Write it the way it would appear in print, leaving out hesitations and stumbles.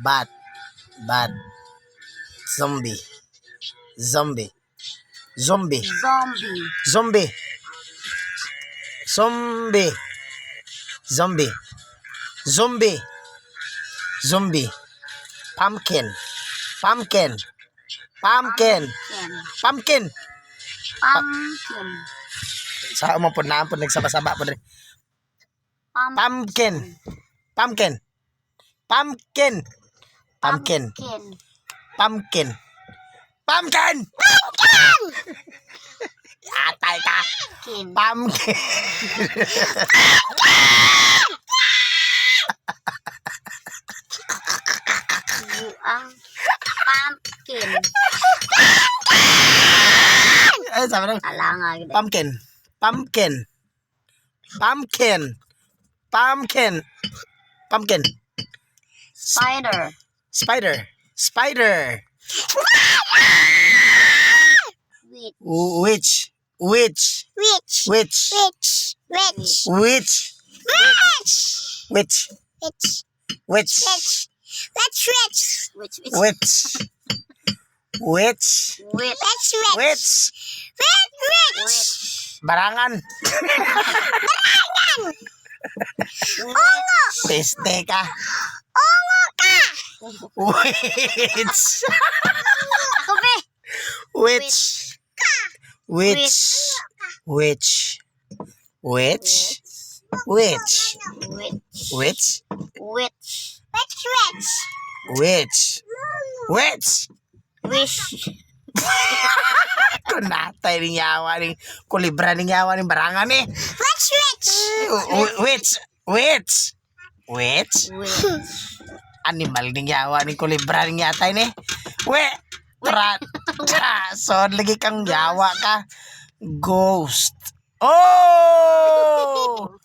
Bat. Bat. Zombie. Zombie. Zombie. Zombie. Zombie. Zombie. Zombie. Zombie. Zombie. Pumpkin. Pumpkin. Pumpkin. Pumpkin. Pumpkin. Sa mo po na po nagsaba-saba po rin. Pumpkin. Pumpkin. Pumpkin. Pumpkin. Pumpkin. Pumpkin. Atay ka. Pumpkin. Ang pumpkin. Ay, sabi na. Kalanga. Pumpkin. Pumpkin. Pumpkin. Pumpkin. Pumpkin. Spider. Spider. Spider. Witch. Witch. Witch. Witch. Witch. Witch. Witch. Witch. Witch. Witch. Barangan. Peste ka. Witch. Witch. Witch. Witch. Witch. Witch. Witch. Witch. Witch. Wish. Kunatay ning yawa ning kulibra ning yawa ning barangan eh. Witch. Witch. Witch. Animal ning yawa ning kulibra ning yatay ni. Son lagi kang yawa ka. Ghost. Oh!